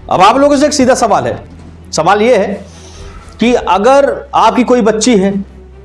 अब आप लोगों से एक सीधा सवाल है, सवाल यह है कि अगर आपकी कोई बच्ची है,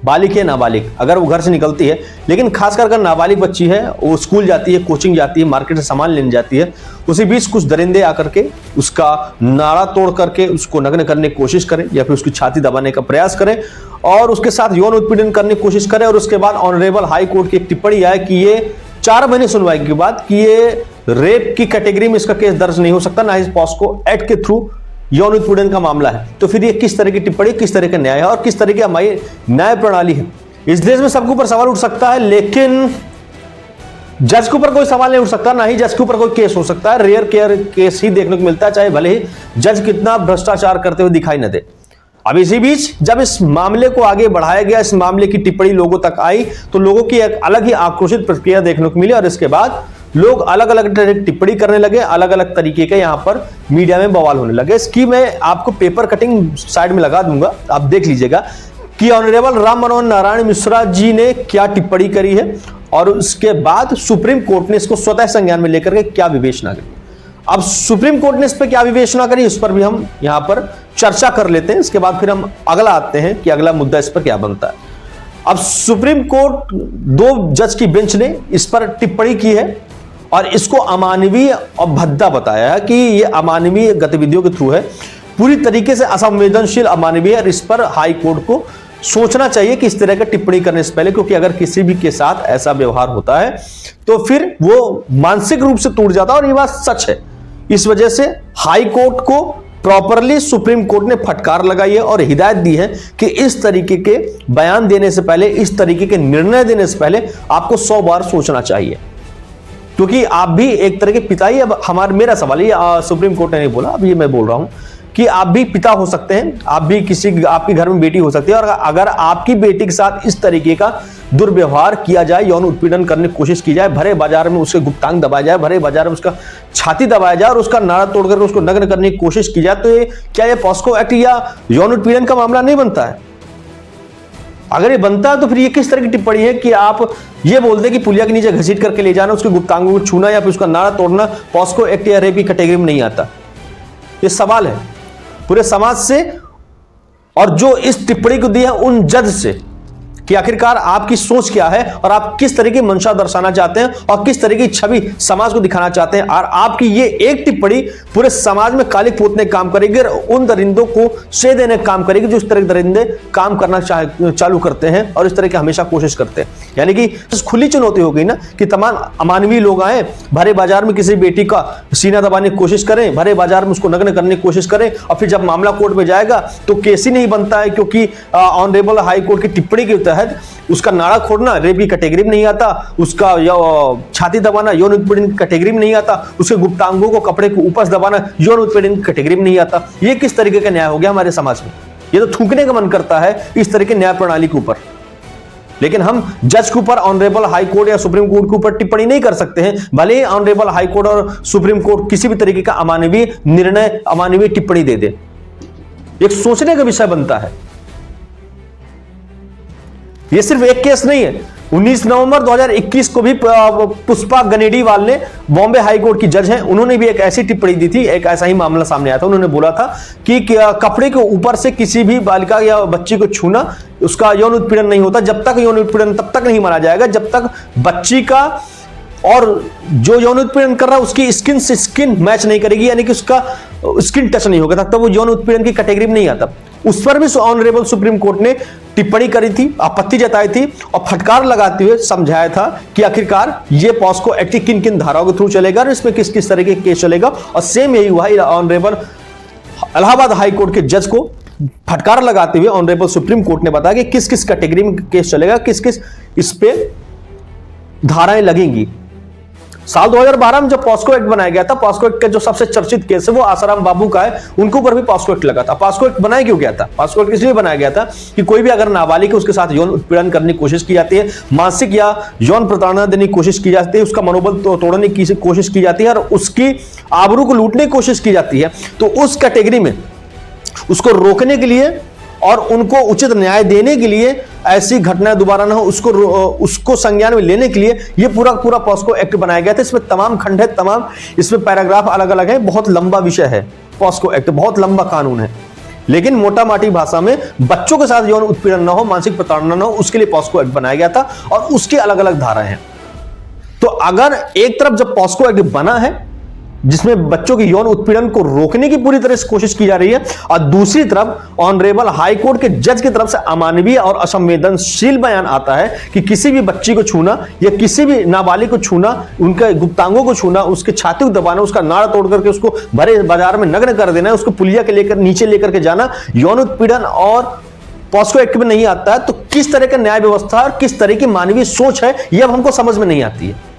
बालिग है नाबालिग, अगर वो घर से निकलती है, लेकिन खासकर अगर नाबालिग बच्ची है, वो स्कूल जाती है, कोचिंग जाती है, मार्केट से सामान लेने जाती है, उसी बीच कुछ दरिंदे आकर के उसका नाड़ा तोड़ करके उसको नग्न करने की कोशिश करें या फिर उसकी छाती दबाने का प्रयास करें और उसके साथ यौन उत्पीड़न करने की कोशिश करें और उसके बाद ऑनरेबल हाई कोर्ट की एक टिप्पणी आए कि ये 4 महीने सुनवाई के बाद कि ये रेप की कैटेगरी में इसका केस दर्ज नहीं हो सकता, ना ही पॉस्को एक्ट के थ्रू यौन उत्पीड़न का मामला है। तो फिर ये किस तरह की टिप्पणी, किस तरह का न्याय है और किस तरह की हमारी न्याय प्रणाली है? इस देश में सबके ऊपर सवाल उठ सकता है, लेकिन जज के ऊपर कोई सवाल नहीं उठ सकता, ना ही जज के ऊपर कोई केस हो सकता है। रेयर केयर केस ही देखने को मिलता है, चाहे भले ही जज कितना भ्रष्टाचार करते हुए दिखाई न दे। अब इसी बीच जब इस मामले को आगे बढ़ाया गया, इस मामले की टिप्पणी लोगों तक आई, तो लोगों की एक अलग ही आक्रोशित प्रतिक्रिया देखने को मिली और इसके बाद लोग अलग अलग टिप्पणी करने लगे, अलग अलग तरीके के यहां पर मीडिया में बवाल होने लगे। इसकी मैं आपको पेपर कटिंग साइड में लगा दूंगा, आप देख लीजिएगा कि ऑनरेबल राम मनोहर नारायण मिश्रा जी ने क्या टिप्पणी करी है और उसके बाद सुप्रीम कोर्ट ने इसको स्वतः संज्ञान में लेकर के क्या विवेचना करी। अब सुप्रीम कोर्ट ने इस पर क्या विवेचना करी, उस पर भी हम यहां पर चर्चा कर लेते हैं। इसके बाद फिर हम अगला आते हैं कि अगला मुद्दा इस पर क्या बनता है। अब सुप्रीम कोर्ट 2 जज की बेंच ने इस पर टिप्पणी की है और इसको अमानवीय और भद्दा बताया है कि यह अमानवीय गतिविधियों के थ्रू है, पूरी तरीके से असंवेदनशील अमानवीय, और इस पर हाई कोर्ट को सोचना चाहिए कि इस तरह का टिप्पणी करने से पहले, क्योंकि अगर किसी भी के साथ ऐसा व्यवहार होता है तो फिर वो मानसिक रूप से टूट जाता है और ये बात सच है। इस वजह से हाई कोर्ट को प्रॉपरली सुप्रीम कोर्ट ने फटकार लगाई है और हिदायत दी है कि इस तरीके के बयान देने से पहले, इस तरीके के निर्णय देने से पहले आपको 100 बार सोचना चाहिए, क्योंकि आप भी एक तरह के पिता ही। अब मेरा सवाल है, सुप्रीम कोर्ट ने नहीं बोला, अब ये मैं बोल रहा हूं कि आप भी पिता हो सकते हैं, आप भी आपके घर में बेटी हो सकती है, और अगर आपकी बेटी के साथ इस तरीके का दुर्व्यवहार किया जाए, यौन उत्पीड़न करने की कोशिश की जाए, भरे बाजार में उसके गुप्तांग दबाया जाए, भरे बाजार में उसका छाती दबाया जाए और उसका नाड़ा तोड़कर उसको नग्न करने की कोशिश की जाए, तो क्या ये पॉस्को एक्ट या यौन उत्पीड़न का मामला नहीं बनता है? अगर ये बनता है तो फिर ये किस तरह की टिप्पणी है कि आप ये बोल दें कि पुलिया के नीचे घसीट करके ले जाना, उसके गुप्तांगों को छूना या फिर उसका नाड़ा तोड़ना पॉस्को एक्ट या रेप की कैटेगरी में नहीं आता? ये सवाल है पूरे समाज से और जो इस टिप्पणी को दी है उन जज से कि आखिरकार आपकी सोच क्या है और आप किस तरह की मंशा दर्शाना चाहते हैं और किस तरह की छवि समाज को दिखाना चाहते हैं। और आपकी ये एक टिप्पणी पूरे समाज में कालिक पोतने का काम करेगी और उन दरिंदों को श्रेय देने का काम करेगी जो इस तरह के दरिंदे काम करना चालू करते हैं और इस तरह की हमेशा कोशिश करते हैं। यानी कि खुली चुनौती हो गई ना कि तमाम अमानवीय लोग आए, भरे बाजार में किसी बेटी का सीना दबाने की कोशिश करें, भरे बाजार में उसको नग्न करने की कोशिश करें और फिर जब मामला कोर्ट में जाएगा तो केस ही नहीं बनता है, क्योंकि ऑनरेबल हाई कोर्ट की टिप्पणी के तहत उसका नाड़ा खोड़ना रेप की कैटेगरी में नहीं आता, उसका छाती दबाना यौन उत्पीड़न की कैटेगरी में नहीं आता, उसके गुप्तांगों को कपड़े को ऊपर दबाना यौन उत्पीड़न की कैटेगरी में नहीं आता। ये किस तरीके का न्याय हो गया हमारे समाज में? ये तो थूकने का मन करता है इस तरह के न्याय प्रणाली के ऊपर। लेकिन हम जज के ऊपर, ऑनरेबल हाई कोर्ट या सुप्रीम कोर्ट के ऊपर टिप्पणी नहीं कर सकते हैं, भले ही ऑनरेबल हाई कोर्ट और सुप्रीम कोर्ट किसी भी तरीके का अमानवीय निर्णय, अमानवीय टिप्पणी दे दे। एक सोचने का विषय बनता है। ये सिर्फ एक केस नहीं है। 19 नवंबर 2021 को भी पुष्पा गनेडीवाल ने, बॉम्बे हाई कोर्ट की जज हैं, उन्होंने भी एक ऐसी टिप्पणी दी थी, एक ऐसा ही मामला सामने आया था। उन्होंने बोला था कि कपड़े के ऊपर से किसी भी बालिका या बच्ची को छूना उसका यौन उत्पीड़न नहीं होता। जब तक यौन उत्पीड़न तब तक नहीं माना जाएगा जब तक बच्ची का और जो यौन उत्पीड़न कर रहा है उसकी स्किन से स्किन मैच नहीं करेगी, यानी कि उसका स्किन टच नहीं होगा, तब तक वो यौन उत्पीड़न की कैटेगरी में नहीं आता। उस पर भी ऑनरेबल सुप्रीम कोर्ट ने टिप्पणी करी थी, आपत्ति जताई थी और फटकार लगाते हुए समझाया था कि आखिरकार ये पॉस्को एक्ट किन किन धाराओं के थ्रू चलेगा और इसमें किस किस तरह के केस चलेगा। और सेम यही हुआ ऑनरेबल इलाहाबाद हाई कोर्ट के जज को फटकार लगाते हुए ऑनरेबल सुप्रीम कोर्ट ने बताया कि किस किस कैटेगरी में केस चलेगा, किस किस इस पे धाराएं लगेंगी। साल 2012 में जब पॉस्को एक्ट बनाया गया था, पॉस्को एक्ट का जो सबसे चर्चित केस है वो आसाराम बाबू का है, उनके ऊपर भी पॉस्को एक्ट लगा था। पॉस्को एक्ट बनाया क्यों गया था? पॉस्को एक्ट इसलिए बनाया गया था कि कोई भी अगर नाबालिग है उसके साथ यौन उत्पीड़न करने की कोशिश की जाती है, मानसिक या यौन प्रताड़ना देने की कोशिश की जाती है, उसका मनोबल तोड़ने की कोशिश की जाती है और उसकी आबरू को लूटने की कोशिश की जाती है, तो उस कैटेगरी में उसको रोकने के लिए और उनको उचित न्याय देने के लिए, ऐसी घटनाएं दोबारा ना हो उसको संज्ञान में लेने के लिए ये पूरा पॉस्को एक्ट बनाया गया था। इसमें तमाम खंड है, तमाम इसमें पैराग्राफ अलग अलग है, बहुत लंबा विषय है। पॉस्को एक्ट, बहुत लंबा कानून है, लेकिन मोटा माटी भाषा में बच्चों के साथ यौन उत्पीड़न न हो, मानसिक प्रताड़ना न हो, उसके लिए पॉस्को एक्ट बनाया गया था और उसके अलग अलग धाराएं हैं। तो अगर एक तरफ जब पॉस्को एक्ट बना है जिसमें बच्चों के यौन उत्पीड़न को रोकने की पूरी तरह से कोशिश की जा रही है, और दूसरी तरफ ऑनरेबल हाई कोर्ट के जज की तरफ से अमानवीय और असंवेदनशील बयान आता है कि किसी भी बच्ची को छूना या किसी भी नाबालिग को छूना, उनके गुप्तांगों को छूना, उसके छाती को दबाना, उसका नाड़ तोड़ करके उसको भरे बाजार में नग्न कर देना, उसको पुलिया के लेकर नीचे लेकर के जाना, यौन उत्पीड़न और पॉस्को एक्ट में नहीं आता है। तो किस तरह का न्याय व्यवस्था और किस तरह की मानवीय सोच है, यह अब हमको समझ में नहीं आती है।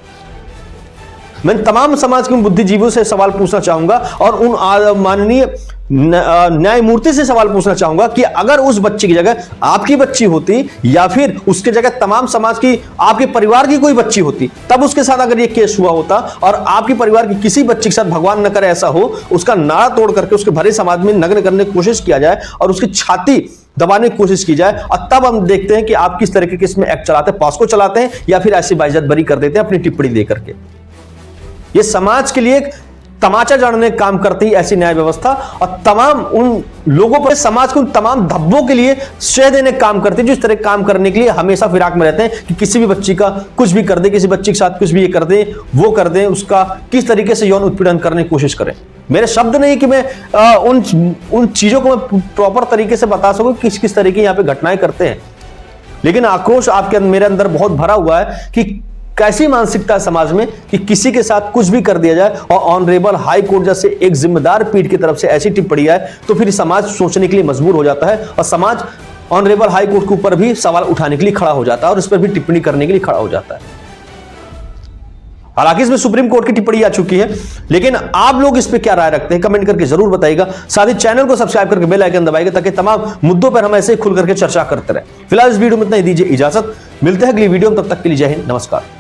मैं तमाम समाज के बुद्धिजीवियों से सवाल पूछना चाहूंगा और उन माननीय न्यायमूर्ति से सवाल पूछना चाहूंगा कि अगर उस बच्ची की जगह आपकी बच्ची होती या फिर उसके जगह तमाम समाज की, आपके परिवार की कोई बच्ची होती, तब उसके साथ अगर यह केस हुआ होता और आपके परिवार की किसी बच्ची के साथ, भगवान न करे ऐसा हो, उसका नाड़ा तोड़ करके उसके भरे समाज में नग्न करने की कोशिश किया जाए और उसकी छाती दबाने की कोशिश की जाए, और तब हम देखते हैं कि आप किस तरह के केस में एक्ट चलाते हैं, पॉस्को चलाते हैं या फिर ऐसी बाइज्जत बरी कर देते हैं अपनी टिप्पणी दे करके। ये समाज के लिए एक तमाचा जानने का काम करती है ऐसी न्याय व्यवस्था, और तमाम उन लोगों पर, समाज के उन तमाम धब्बों के लिए श्रेय देने का काम करती है जो इस तरह काम करने के लिए हमेशा फिराक में रहते हैं कि किसी भी बच्ची का कुछ भी कर दे, किसी बच्ची के साथ कुछ भी ये कर दे, वो कर दे, उसका किस तरीके से यौन उत्पीड़न करने की कोशिश करें। मेरे शब्द नहीं कि मैं उन चीजों को मैं प्रॉपर तरीके से बता सकूं किस किस तरीके यहाँ पे घटनाएं करते हैं, लेकिन आक्रोश आपके मेरे अंदर बहुत भरा हुआ है कि कैसी मानसिकता समाज में कि किसी के साथ कुछ भी कर दिया जाए, और ऑनरेबल हाई कोर्ट जैसे एक जिम्मेदार पीठ की तरफ से ऐसी टिप्पणी आए तो फिर समाज सोचने के लिए मजबूर हो जाता है, और समाज ऑनरेबल हाई कोर्ट के ऊपर भी सवाल उठाने के लिए खड़ा हो जाता है और इस पर भी टिप्पणी करने के लिए खड़ा हो जाता है। हालांकि इसमें सुप्रीम कोर्ट की टिप्पणी आ चुकी है, लेकिन आप लोग इस पे क्या राय रखते हैं कमेंट करके जरूर बताइएगा। साथ ही चैनल को सब्सक्राइब करके बेल आइकन दबाइएगा ताकि तमाम मुद्दों पर हम ऐसे खुल करके चर्चा करते रहे। फिलहाल इस वीडियो में इतना ही, दीजिए इजाजत, मिलते हैं अगली वीडियो में, तब तक के लिए जय हिंद, नमस्कार।